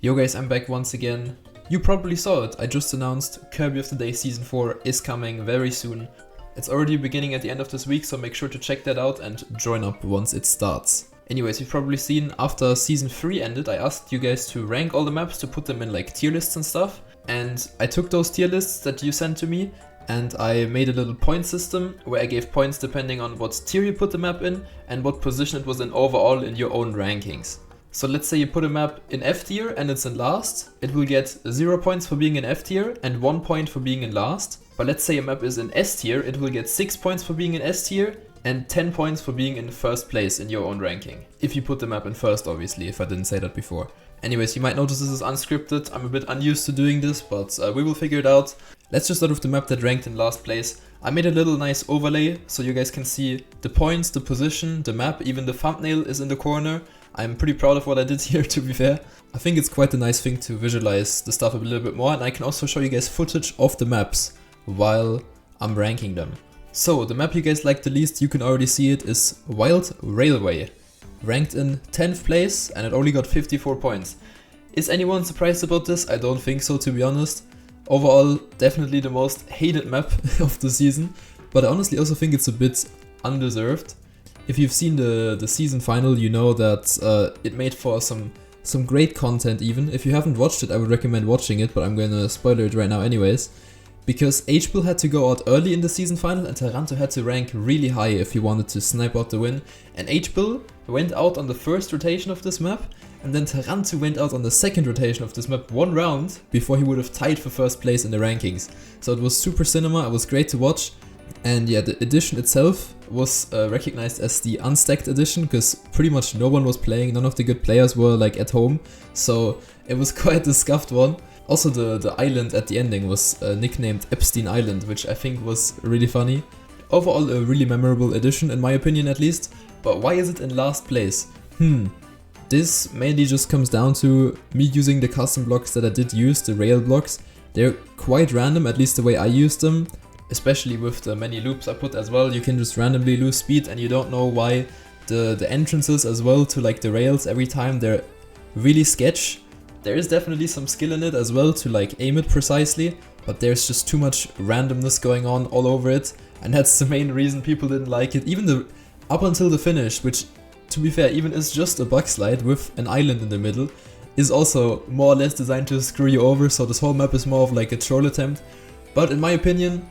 Yo guys, I'm back once again. You probably saw it, I just announced Kirby of the Day Season 4 is coming very soon. It's already beginning at the end of this week, so make sure to check that out and join up once it starts. Anyways, you've probably seen after Season 3 ended, I asked you guys to rank all the maps to put them in like tier lists and stuff. And I took those tier lists that you sent to me and I made a little point system where I gave points depending on what tier you put the map in and what position it was in overall in your own rankings. So let's say you put a map in F tier and it's in last, it will get 0 points for being in F tier and 1 point for being in last. But let's say a map is in S tier, it will get 6 points for being in S tier and 10 points for being in first place in your own ranking. If you put the map in first, obviously, if I didn't say that before. Anyways, you might notice this is unscripted, I'm a bit unused to doing this, but we will figure it out. Let's just start with the map that ranked in last place. I made a little nice overlay so you guys can see the points, the position, the map, even the thumbnail is in the corner. I'm pretty proud of what I did here, to be fair. I think it's quite a nice thing to visualize the stuff a little bit more, and I can also show you guys footage of the maps while I'm ranking them. So, the map you guys like the least, you can already see it, is Wild Railway. Ranked in 10th place, and it only got 54 points. Is anyone surprised about this? I don't think so, to be honest. Overall, definitely the most hated map of the season, but I honestly also think it's a bit undeserved. If you've seen the season final, you know that it made for some great content even. If you haven't watched it, I would recommend watching it, but I'm gonna spoiler it right now anyways. Because H-Bill had to go out early in the season final and Taranto had to rank really high if he wanted to snipe out the win. And H-Bill went out on the first rotation of this map, and then Taranto went out on the second rotation of this map 1 round before he would have tied for first place in the rankings. So it was super cinema, it was great to watch. And yeah, the edition itself was recognized as the unstacked edition because pretty much no one was playing, none of the good players were like at home, so it was quite a scuffed one. Also the island at the ending was nicknamed Epstein Island, which I think was really funny. Overall a really memorable edition in my opinion at least, but why is it in last place? This mainly just comes down to me using the custom blocks that I did use, the rail blocks. They're quite random, at least the way I used them. Especially with the many loops I put as well, you can just randomly lose speed and you don't know why. The entrances as well to like the rails every time, they're really sketch. There is definitely some skill in it as well to like aim it precisely, but there's just too much randomness going on all over it, and that's the main reason people didn't like it. Even up until the finish, which to be fair even is just a bug slide with an island in the middle, is also more or less designed to screw you over, so this whole map is more of like a troll attempt. But in my opinion,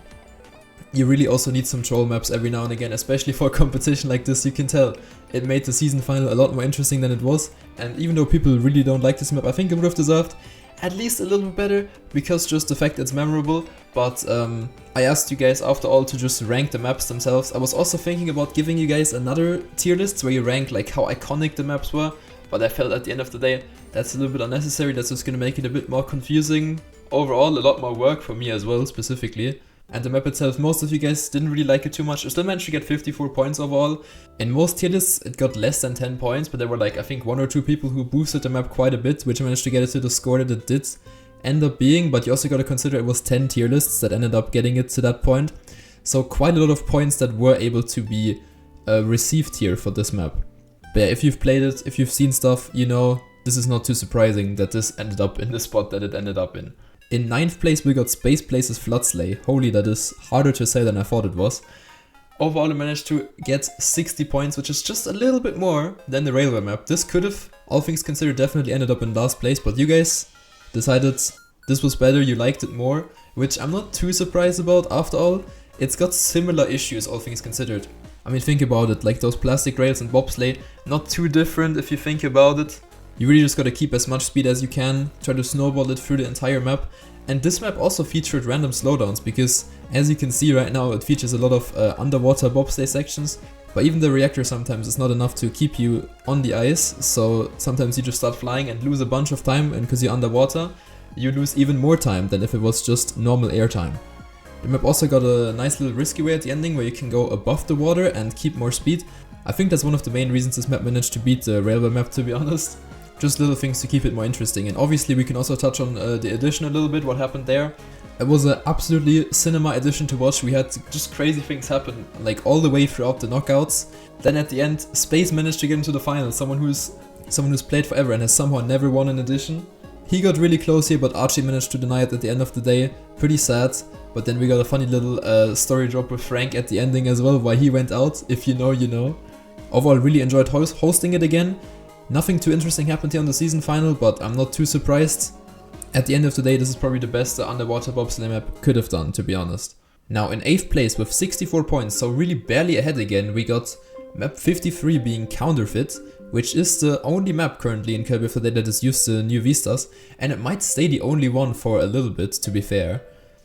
you really also need some troll maps every now and again, especially for a competition like this. You can tell it made the season final a lot more interesting than it was, and even though people really don't like this map, I think it would have deserved at least a little bit better, because just the fact it's memorable. But I asked you guys after all to just rank the maps themselves. I was also thinking about giving you guys another tier list where you rank like how iconic the maps were, but I felt at the end of the day that's a little bit unnecessary. That's just gonna make it a bit more confusing. Overall, a lot more work for me as well, specifically. And the map itself, most of you guys didn't really like it too much. I still managed to get 54 points overall. In most tier lists, it got less than 10 points, but there were like, I think 1 or 2 people who boosted the map quite a bit, which managed to get it to the score that it did end up being. But you also gotta consider it was 10 tier lists that ended up getting it to that point. So quite a lot of points that were able to be received here for this map. But yeah, if you've played it, if you've seen stuff, you know this is not too surprising that this ended up in the spot that it ended up in. In 9th place we got Space Place's Floodslay. Holy, that is harder to say than I thought it was. Overall I managed to get 60 points, which is just a little bit more than the railway map. This could have, all things considered, definitely ended up in last place, but you guys decided this was better, you liked it more, which I'm not too surprised about after all. It's got similar issues, all things considered. I mean, think about it, like those plastic rails and bobsleigh, not too different if you think about it. You really just gotta keep as much speed as you can, try to snowball it through the entire map. And this map also featured random slowdowns because, as you can see right now, it features a lot of underwater bobsleigh sections. But even the reactor sometimes is not enough to keep you on the ice, so sometimes you just start flying and lose a bunch of time, and because you're underwater, you lose even more time than if it was just normal air time. The map also got a nice little risky way at the ending where you can go above the water and keep more speed. I think that's one of the main reasons this map managed to beat the railway map, to be honest. Just little things to keep it more interesting. And obviously we can also touch on the edition a little bit, what happened there. It was an absolutely cinema edition to watch. We had just crazy things happen, like all the way throughout the knockouts. Then at the end, Space managed to get into the final, someone who's played forever and has somehow never won an edition. He got really close here, but Archie managed to deny it at the end of the day. Pretty sad. But then we got a funny little story drop with Frank at the ending as well, why he went out. If you know, you know. Overall, really enjoyed hosting it again. Nothing too interesting happened here on the season final, but I'm not too surprised. At the end of the day, this is probably the best the underwater bobsleigh map could have done, to be honest. Now in 8th place with 64 points, so really barely ahead again, we got map 53 being Counterfeit, which is the only map currently in Kirby of the Day that is used to new vistas, and it might stay the only one for a little bit, to be fair.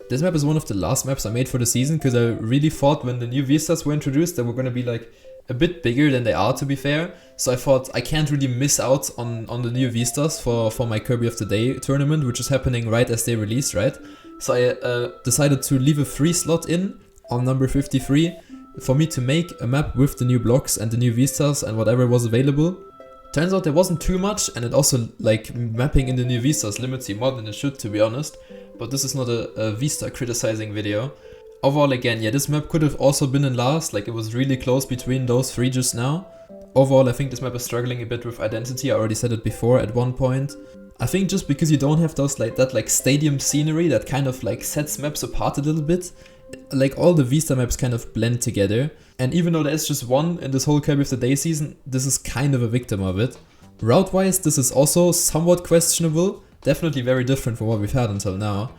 This map is one of the last maps I made for the season, because I really thought when the new vistas were introduced they were going to be like a bit bigger than they are, to be fair. So I thought I can't really miss out on the new vistas for my Kirby of the Day tournament, which is happening right as they release, right? So I decided to leave a free slot in on number 53 for me to make a map with the new blocks and the new vistas and whatever was available. Turns out there wasn't too much, and it also, like, mapping in the new vistas limits you more than it should, to be honest. But this is not a vista criticizing video. Overall, again, yeah, this map could have also been in last, like it was really close between those three just now. Overall, I think this map is struggling a bit with identity. I already said it before at one point. I think just because you don't have those that stadium scenery that kind of like sets maps apart a little bit, like all the Vista maps kind of blend together. And even though there's just one in this whole Kirby of the Day season, this is kind of a victim of it. Route-wise, this is also somewhat questionable, definitely very different from what we've had until now.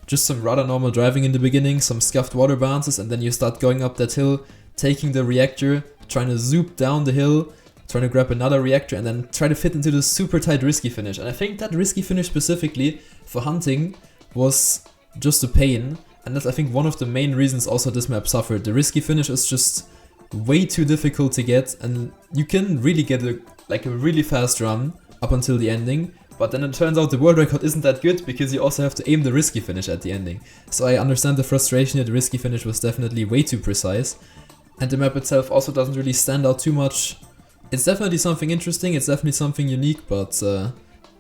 Just some rather normal driving in the beginning, some scuffed water bounces, and then you start going up that hill, taking the reactor, trying to zoop down the hill, trying to grab another reactor, and then try to fit into this super tight risky finish. And I think that risky finish specifically for hunting was just a pain, and that's I think one of the main reasons also this map suffered. The risky finish is just way too difficult to get, and you can really get a really fast run up until the ending, but then it turns out the world record isn't that good because you also have to aim the risky finish at the ending. So I understand the frustration here. The risky finish was definitely way too precise, and the map itself also doesn't really stand out too much. It's definitely something interesting, it's definitely something unique, but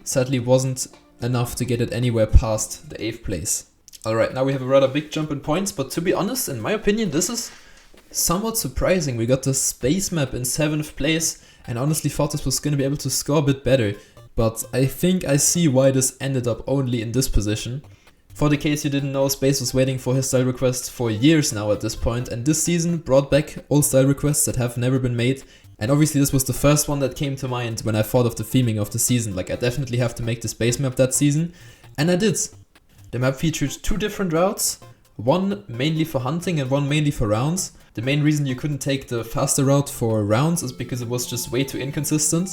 sadly wasn't enough to get it anywhere past the 8th place. Alright, now we have a rather big jump in points, but to be honest, in my opinion, this is somewhat surprising. We got the space map in 7th place, and honestly thought this was going to be able to score a bit better, but I think I see why this ended up only in this position. For the case you didn't know, Space was waiting for his style request for years now at this point, and this season brought back old style requests that have never been made. And obviously this was the first one that came to mind when I thought of the theming of the season. Like, I definitely have to make the space map that season, and I did. The map featured 2 different routes, one mainly for hunting and one mainly for rounds. The main reason you couldn't take the faster route for rounds is because it was just way too inconsistent.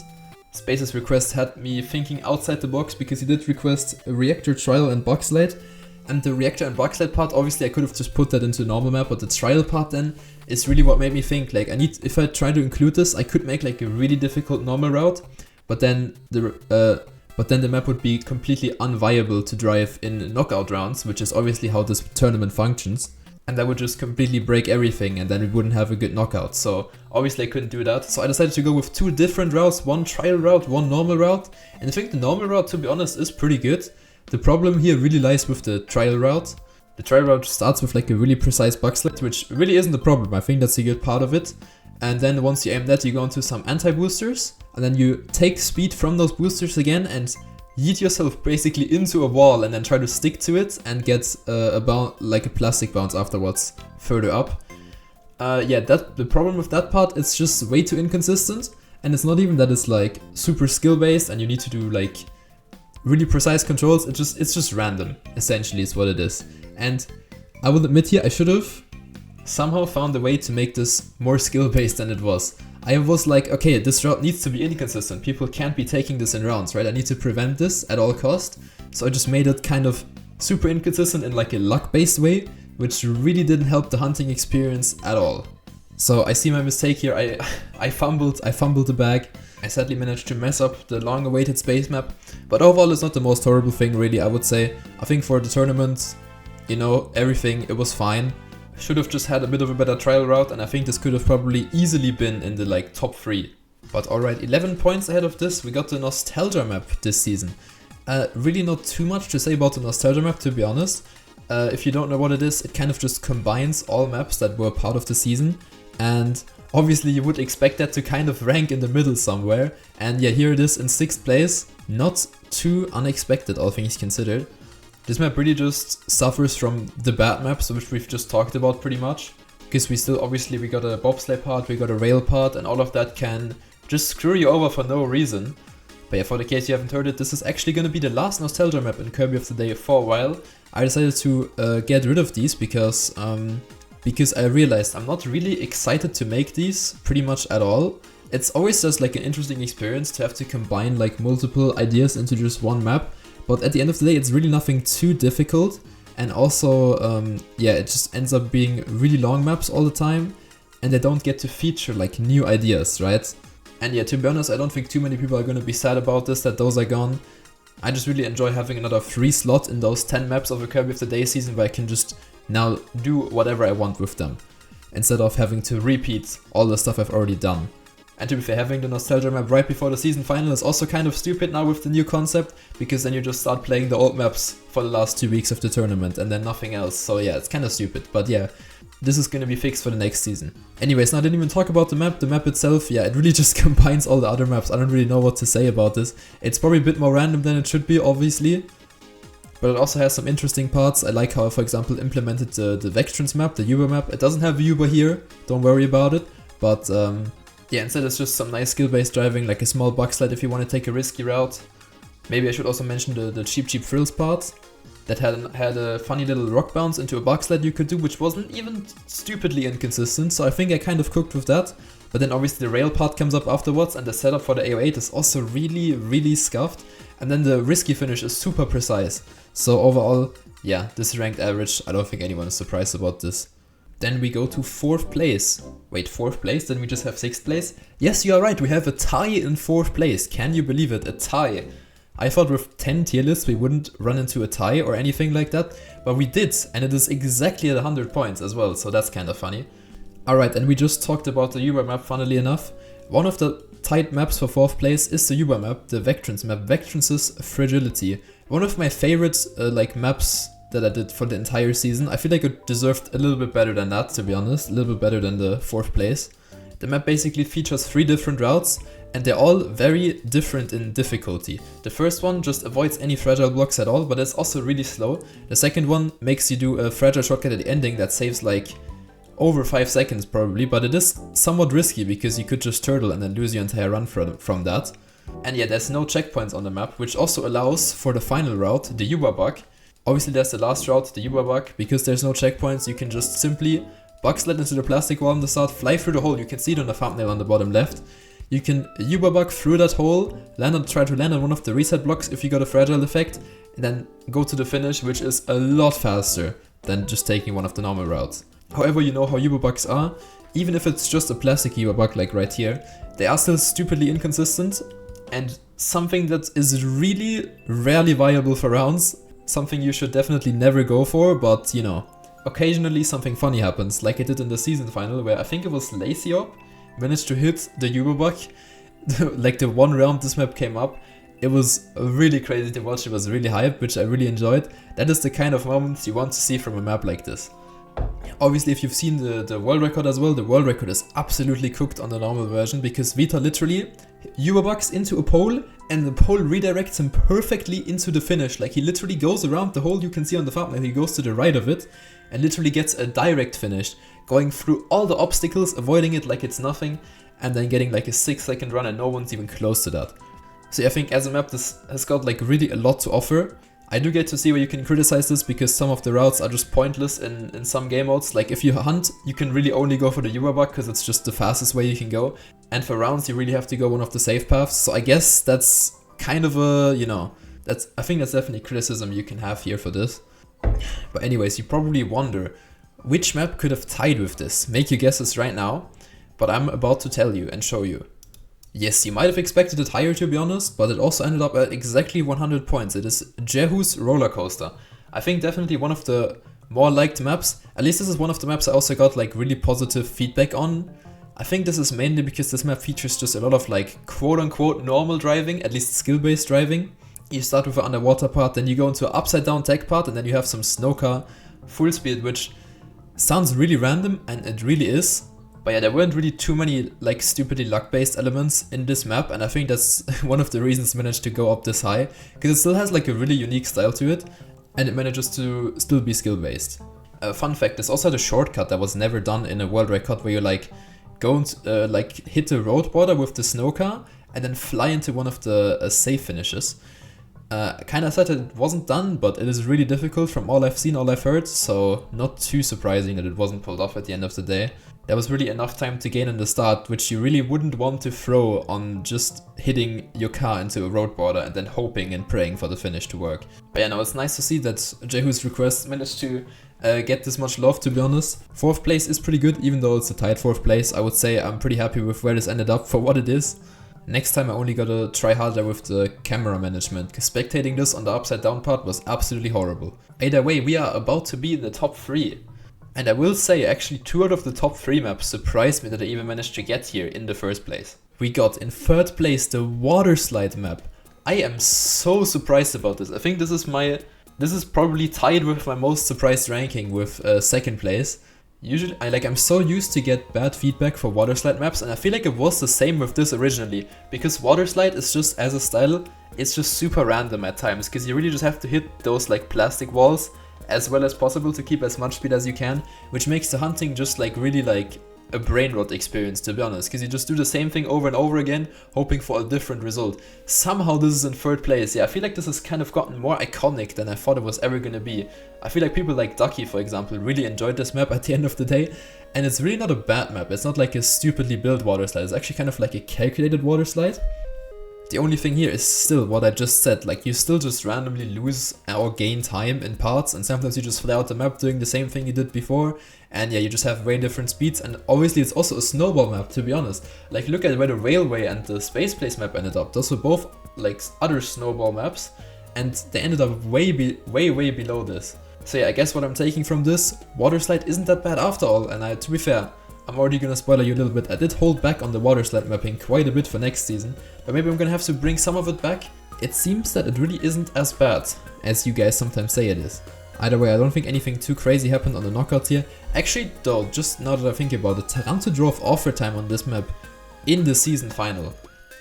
Space's request had me thinking outside the box because he did request a reactor, trial and boxlight. And the reactor and boxlight part, obviously I could have just put that into a normal map, but the trial part then is really what made me think, like, if I try to include this, I could make like a really difficult normal route, but then the map would be completely unviable to drive in knockout rounds, which is obviously how this tournament functions. And that would just completely break everything, and then we wouldn't have a good knockout. So obviously I couldn't do that. So I decided to go with 2 different routes, one trial route, one normal route. And I think the normal route, to be honest, is pretty good. The problem here really lies with the trial route. The trial route starts with like a really precise boxlight, which really isn't the problem. I think that's a good part of it. And then once you aim that, you go into some anti-boosters, and then you take speed from those boosters again and yeet yourself basically into a wall and then try to stick to it and get like a plastic bounce afterwards further up. Yeah, the problem with that part, it's just way too inconsistent, and it's not even that it's like super skill based and you need to do like really precise controls. It's just random, essentially is what it is. And I will admit here, I should have somehow found a way to make this more skill based than it was. I was like, okay, this route needs to be inconsistent. People can't be taking this in rounds, right? I need to prevent this at all cost. So I just made it kind of super inconsistent in like a luck-based way, which really didn't help the hunting experience at all. So I see my mistake here. I fumbled the bag. I sadly managed to mess up the long-awaited space map, but overall it's not the most horrible thing, really, I would say. I think for the tournament, you know, everything, it was fine. Should have just had a bit of a better trial route, and I think this could have probably easily been in the like top 3. But alright, 11 points ahead of this, we got the Nostalgia map this season. Really not too much to say about the Nostalgia map, to be honest. If you don't know what it is, it kind of just combines all maps that were part of the season. And Obviously you would expect that to kind of rank in the middle somewhere, and yeah, here it is in 6th place. Not too unexpected, all things considered. This map really just suffers from the bad maps, which we've just talked about pretty much. Because we got a bobsleigh part, we got a rail part, and all of that can just screw you over for no reason. But yeah, for the case you haven't heard it, this is actually gonna be the last nostalgia map in Kirby of the Day for a while. I decided to get rid of these because I realized I'm not really excited to make these pretty much at all. It's always just like an interesting experience to have to combine like multiple ideas into just one map, but at the end of the day it's really nothing too difficult, and also yeah, it just ends up being really long maps all the time, and they don't get to feature like new ideas, right? And yeah, to be honest, I don't think too many people are gonna be sad about this, that those are gone. I just really enjoy having another free slot in those 10 maps of a Kirby of the Day season where I can just now do whatever I want with them, instead of having to repeat all the stuff I've already done. And to be fair, having the nostalgia map right before the season final is also kind of stupid now with the new concept, because then you just start playing the old maps for the last 2 weeks of the tournament and then nothing else. So yeah, it's kind of stupid, but yeah, this is gonna be fixed for the next season. Anyways, now I didn't even talk about the map. The map itself, yeah, it really just combines all the other maps. I don't really know what to say about this. It's probably a bit more random than it should be, obviously. But it also has some interesting parts. I like how, for example, implemented the Vectrans map, the Uber map. It doesn't have Uber here, don't worry about it. But yeah, instead it's just some nice skill-based driving, like a small bug slide if you want to take a risky route. Maybe I should also mention the Cheap Thrills part. That had a funny little rock bounce into a bug slide you could do, which wasn't even stupidly inconsistent, so I think I kind of cooked with that. But then obviously the rail part comes up afterwards, and the setup for the AO8 is also really scuffed. And then the risky finish is super precise. So overall, yeah, this ranked average. I don't think anyone is surprised about this. Then we go to 4th place. Wait, 4th place? Then we just have 6th place? Yes, you are right, we have a tie in 4th place. Can you believe it? A tie. I thought with 10 tier lists we wouldn't run into a tie or anything like that, but we did, and it is exactly at 100 points as well, so that's kind of funny. Alright, and we just talked about the Uber map, funnily enough. One of the tight maps for 4th place is the Uber map, the Vectrans map, Vectrans' Fragility. One of my favorite like maps that I did for the entire season. I feel like it deserved a little bit better than that, to be honest, a little bit better than the 4th place. The map basically features 3 different routes, and they're all very different in difficulty. The first one just avoids any fragile blocks at all, but it's also really slow. The second one makes you do a fragile shortcut at the ending that saves like over 5 seconds probably, but it is somewhat risky because you could just turtle and then lose your entire run from that. And yeah, there's no checkpoints on the map, which also allows for the final route, the Uber bug. Obviously there's the last route, the Uber bug. Because there's no checkpoints, you can just simply bug slide into the plastic wall on the start, fly through the hole, you can see it on the thumbnail on the bottom left. You can Uber bug through that hole, try to land on one of the reset blocks if you got a fragile effect, and then go to the finish, which is a lot faster than just taking one of the normal routes. However, you know how Uber bugs are, even if it's just a plastic Uber bug like right here, they are still stupidly inconsistent, and something that is really rarely viable for rounds, something you should definitely never go for, but you know, occasionally something funny happens, like it did in the season final, where I think it was Lacyop managed to hit the Uber bug, like the one round this map came up. It was really crazy to watch, it was really hype, which I really enjoyed. That is the kind of moments you want to see from a map like this. Obviously, if you've seen the world record as well, the world record is absolutely cooked on the normal version, because Vita literally Uber bugs into a pole, and the pole redirects him perfectly into the finish. Like, he literally goes around the hole you can see on the thumbnail, he goes to the right of it, and literally gets a direct finish, going through all the obstacles, avoiding it like it's nothing, and then getting like a 6-second run, and no one's even close to that. So yeah, I think as a map this has got like really a lot to offer. I do get to see where you can criticize this, because some of the routes are just pointless in some game modes. Like if you hunt, you can really only go for the Uber bug because it's just the fastest way you can go. And for rounds, you really have to go one of the safe paths. So I guess that's kind of a, you know, I think that's definitely criticism you can have here for this. But anyways, you probably wonder, which map could have tied with this? Make your guesses right now, but I'm about to tell you and show you. Yes, you might have expected it higher, to be honest, but it also ended up at exactly 100 points. It is Jehu's Roller Coaster. I think definitely one of the more liked maps. At least this is one of the maps I also got like really positive feedback on. I think this is mainly because this map features just a lot of like quote-unquote normal driving, at least skill-based driving. You start with an underwater part, then you go into an upside-down tech part, and then you have some snow car full speed, which sounds really random, and it really is. But yeah, there weren't really too many like stupidly luck-based elements in this map, and I think that's one of the reasons it managed to go up this high, because it still has like a really unique style to it, and it manages to still be skill-based. Fun fact, there's also the shortcut that was never done in a world record where you like go and like hit the road border with the snow car and then fly into one of the safe finishes. I kinda thought it wasn't done, but it is really difficult from all I've seen, all I've heard, so not too surprising that it wasn't pulled off at the end of the day. There was really enough time to gain in the start, which you really wouldn't want to throw on just hitting your car into a road border and then hoping and praying for the finish to work. But yeah, no, it's nice to see that Jehu's request managed to get this much love, to be honest. 4th place is pretty good, even though it's a tight 4th place. I would say I'm pretty happy with where this ended up for what it is. Next time I only gotta try harder with the camera management, because spectating this on the upside down part was absolutely horrible. Either way, we are about to be in the top 3. And I will say, actually 2 out of the top 3 maps surprised me that I even managed to get here in the first place. We got in 3rd place the water slide map. I am so surprised about this. I think this is probably tied with my most surprised ranking with 2nd place. Usually, I'm so used to get bad feedback for water slide maps, and I feel like it was the same with this originally, because water slide is just, as a style, it's just super random at times, because you really just have to hit those like plastic walls as well as possible to keep as much speed as you can, which makes the hunting just like really like a brain rot experience, to be honest, because you just do the same thing over and over again, hoping for a different result. Somehow this is in 3rd place. Yeah, I feel like this has kind of gotten more iconic than I thought it was ever gonna be. I feel like people like Ducky, for example, really enjoyed this map at the end of the day, and it's really not a bad map. It's not like a stupidly built water slide, it's actually kind of like a calculated water slide. The only thing here is still what I just said, like you still just randomly lose or gain time in parts, and sometimes you just fly out the map doing the same thing you did before, and yeah, you just have way different speeds, and obviously it's also a snowball map, to be honest. Like look at where the railway and the space place map ended up. Those were both like other snowball maps, and they ended up way below this. So yeah, I guess what I'm taking from this, water slide isn't that bad after all, and to be fair, I'm already gonna spoiler you a little bit. I did hold back on the water slide mapping quite a bit for next season, but maybe I'm gonna have to bring some of it back. It seems that it really isn't as bad as you guys sometimes say it is. Either way, I don't think anything too crazy happened on the knockout here. Actually though, just now that I think about it, Taranto drove offer time on this map in the season final.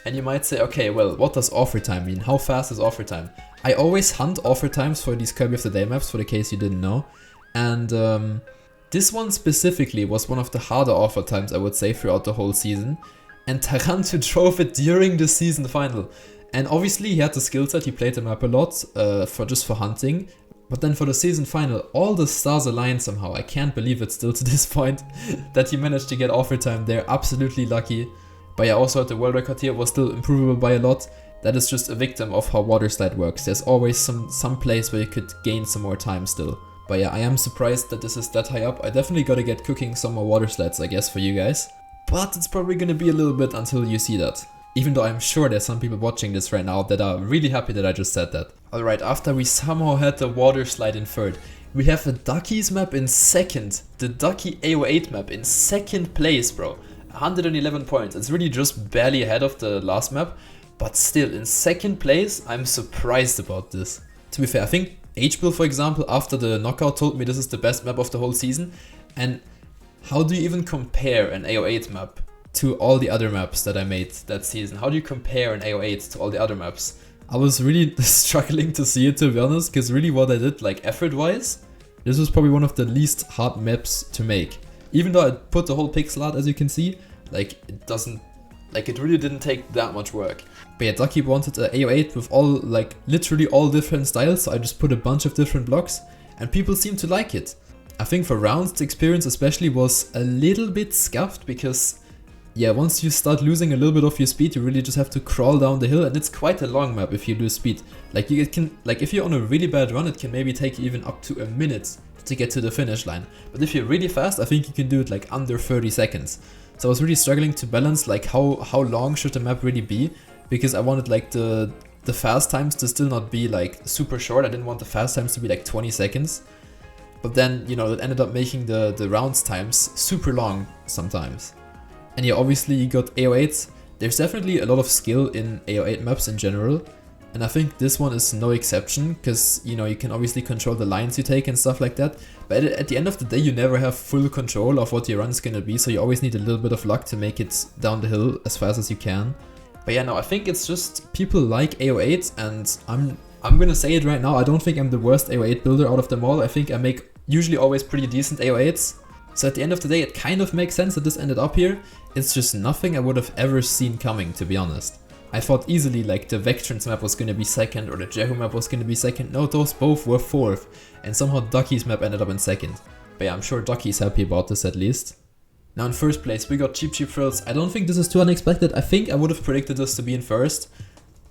And you might say, okay, well, what does offer time mean? How fast is offer time? I always hunt offer times for these Kirby of the Day maps, for the case you didn't know. And this one specifically was one of the harder offer times, I would say, throughout the whole season. And Taranto drove it during the season final. And obviously he had the skill set, he played the map a lot for hunting. But then for the season final, all the stars aligned somehow. I can't believe it still to this point that he managed to get offer time there. Absolutely lucky. But yeah, also the world record here was still improvable by a lot. That is just a victim of how water slide works. There's always some place where you could gain some more time still. But yeah, I am surprised that this is that high up. I definitely gotta get cooking some more water slides, I guess, for you guys. But it's probably gonna be a little bit until you see that. Even though I'm sure there's some people watching this right now that are really happy that I just said that. Alright, after we somehow had the water slide in 3rd, we have the Ducky's map in 2nd. The Ducky AO8 map in 2nd place, bro. 111 points. It's really just barely ahead of the last map. But still, in 2nd place, I'm surprised about this. To be fair, I think H-Bill, for example, after the knockout told me this is the best map of the whole season. And how do you even compare an AO8 map to all the other maps that I made that season? How do you compare an AO8 to all the other maps? I was really struggling to see it, to be honest, because really what I did, like effort-wise, this was probably one of the least hard maps to make. Even though I put the whole pixel art, as you can see, like it really didn't take that much work. But yeah, Ducky wanted a AO8 with all, like, literally all different styles, so I just put a bunch of different blocks, and people seem to like it. I think for rounds, the experience especially was a little bit scuffed, because, yeah, once you start losing a little bit of your speed, you really just have to crawl down the hill, and it's quite a long map if you lose speed. Like, if you're on a really bad run, it can maybe take you even up to a minute to get to the finish line. But if you're really fast, I think you can do it like under 30 seconds. So I was really struggling to balance like how long should the map really be, because I wanted like the fast times to still not be like super short. I didn't want the fast times to be like 20 seconds. But then, you know, it ended up making the rounds times super long sometimes. And yeah, obviously you got AO8s. There's definitely a lot of skill in AO8 maps in general. And I think this one is no exception, because, you know, you can obviously control the lines you take and stuff like that. But at the end of the day, you never have full control of what your run is going to be, so you always need a little bit of luck to make it down the hill as fast as you can. But yeah, no, I think it's just people like AO8, and I'm gonna say it right now, I don't think I'm the worst AO8 builder out of them all. I think I make usually always pretty decent AO8s. So at the end of the day, it kind of makes sense that this ended up here. It's just nothing I would have ever seen coming, to be honest. I thought easily like the Vectrans map was gonna be second, or the Jehu map was gonna be second. No, those both were fourth, and somehow Ducky's map ended up in second. But yeah, I'm sure Ducky's happy about this at least. Now in first place, we got Cheap Cheap Thrills. I don't think this is too unexpected. I think I would have predicted this to be in first.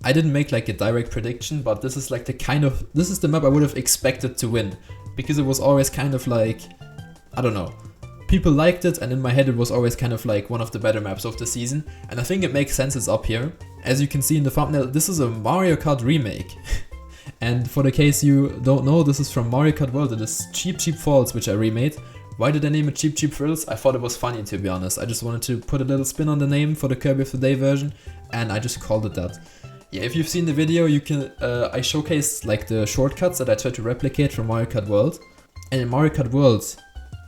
I didn't make like a direct prediction, but this is like this is the map I would have expected to win. Because it was always kind of like, I don't know. People liked it, and in my head it was always kind of like one of the better maps of the season, and I think it makes sense it's up here. As you can see in the thumbnail, this is a Mario Kart remake. And for the case you don't know, this is from Mario Kart World. It is Cheap Cheap Falls, which I remade. Why did I name it Cheap Cheap Thrills? I thought it was funny, to be honest. I just wanted to put a little spin on the name for the Kirby of the Day version, and I just called it that. Yeah, if you've seen the video, you can I showcased like the shortcuts that I tried to replicate from Mario Kart World. And in Mario Kart World,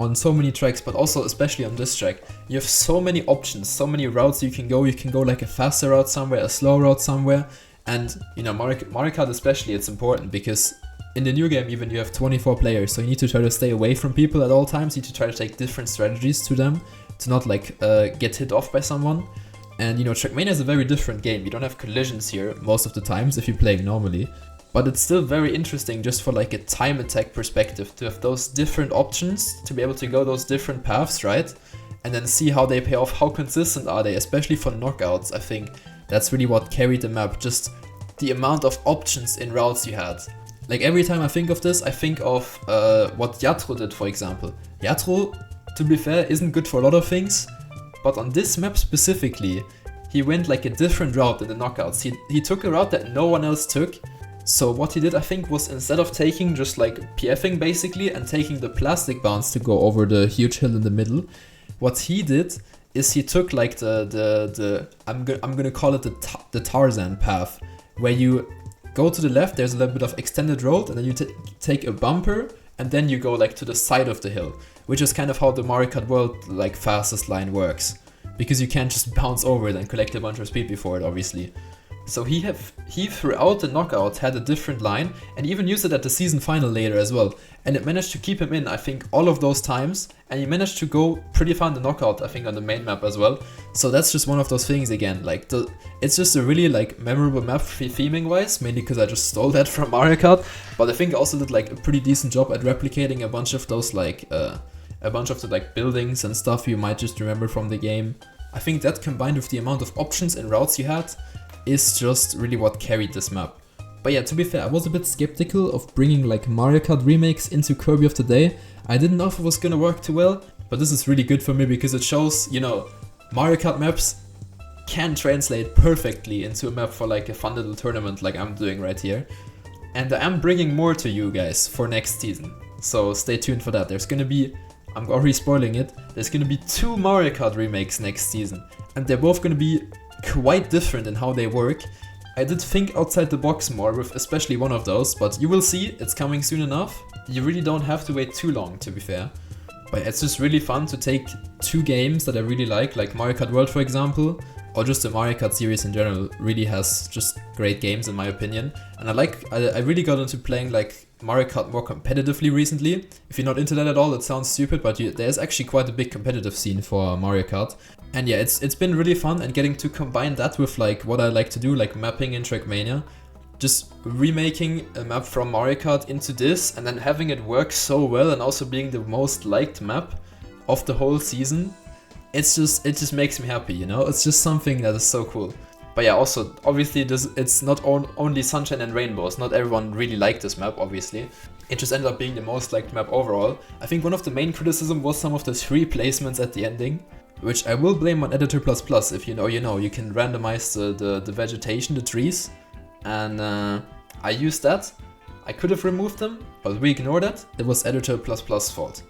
on so many tracks, but also especially on this track, you have so many options, so many routes you can go. You can go like a faster route somewhere, a slow route somewhere, and you know, Mario Kart especially, it's important because in the new game even you have 24 players, so you need to try to stay away from people at all times. You need to try to take different strategies to them to not like get hit off by someone. And you know, Trackmania is a very different game. You don't have collisions here most of the times if you're playing normally. But it's still very interesting just for like a time attack perspective to have those different options, to be able to go those different paths, right? And then see how they pay off, how consistent are they, especially for knockouts. I think that's really what carried the map, just the amount of options in routes you had. Like every time I think of this, I think of what Yatro did, for example. Yatro, to be fair, isn't good for a lot of things, but on this map specifically, he went like a different route in the knockouts. He took a route that no one else took. So what he did, I think, was instead of taking just like PFing basically and taking the plastic bounce to go over the huge hill in the middle, what he did is he took like I'm gonna call it the Tarzan path, where you go to the left, there's a little bit of extended road, and then you take a bumper, and then you go like to the side of the hill, which is kind of how the Mario Kart World like fastest line works, because you can't just bounce over it and collect a bunch of speed before it, obviously. So he throughout the knockout had a different line, and even used it at the season final later as well. And it managed to keep him in, I think, all of those times. And he managed to go pretty far in the knockout, I think, on the main map as well. So that's just one of those things again. Like it's just a really like memorable map theming wise, mainly because I just stole that from Mario Kart. But I think I also did like a pretty decent job at replicating a bunch of those like a bunch of the like buildings and stuff you might just remember from the game. I think that combined with the amount of options and routes you had is just really what carried this map. But yeah, to be fair, I was a bit skeptical of bringing like Mario Kart remakes into Kirby of the Day. I didn't know if it was gonna work too well, but this is really good for me because it shows, you know, Mario Kart maps can translate perfectly into a map for like a fun little tournament like I'm doing right here. And I am bringing more to you guys for next season, so stay tuned for that. There's gonna be, I'm already spoiling it, there's gonna be 2 Mario Kart remakes next season, and they're both gonna be quite different in how they work. I did think outside the box more with especially one of those, but you will see, it's coming soon enough. You really don't have to wait too long, to be fair. But it's just really fun to take 2 games that I really like Mario Kart World for example, or just the Mario Kart series in general really has just great games in my opinion. And I really got into playing like Mario Kart more competitively recently. If you're not into that at all, it sounds stupid, but there's actually quite a big competitive scene for Mario Kart. And yeah, it's been really fun, and getting to combine that with like what I like to do, like mapping in Trackmania. Just remaking a map from Mario Kart into this, and then having it work so well, and also being the most liked map of the whole season. It just makes me happy, you know? It's just something that is so cool. But yeah, also, obviously, it's not only sunshine and rainbows. Not everyone really liked this map, obviously. It just ended up being the most liked map overall. I think one of the main criticism was some of the 3 placements at the ending, which I will blame on Editor++. If you know, you know. You can randomize the vegetation, the trees, and I used that. I could have removed them, but we ignored that. It was Editor++ fault.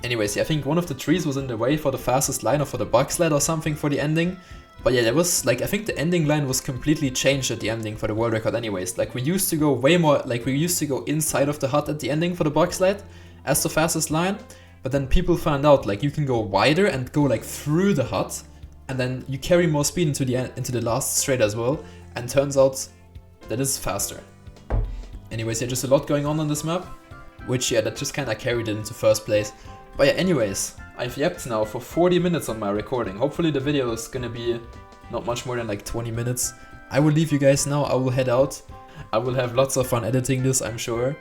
Anyways, yeah, I think one of the trees was in the way for the fastest line or for the bug sled or something for the ending. But yeah, there was like, I think the ending line was completely changed at the ending for the world record anyways. Like we used to go way more, like we used to go inside of the hut at the ending for the box slide as the fastest line. But then people found out like you can go wider and go like through the hut, and then you carry more speed into the last straight as well. And turns out that is faster. Anyways, yeah, just a lot going on this map, which yeah, that just kind of carried it into first place. But yeah, anyways, I've yapped now for 40 minutes on my recording. Hopefully the video is gonna be not much more than like 20 minutes. I will leave you guys now, I will head out. I will have lots of fun editing this, I'm sure.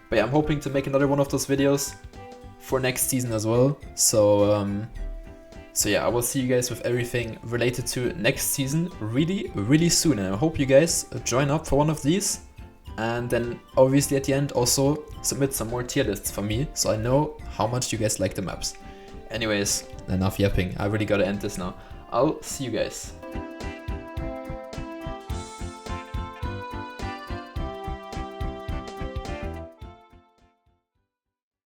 But yeah, I'm hoping to make another one of those videos for next season as well. So yeah, I will see you guys with everything related to next season really soon. And I hope you guys join up for one of these. And then obviously at the end also submit some more tier lists for me, so I know how much you guys like the maps. Anyways, enough yapping. I really gotta end this now. I'll see you guys.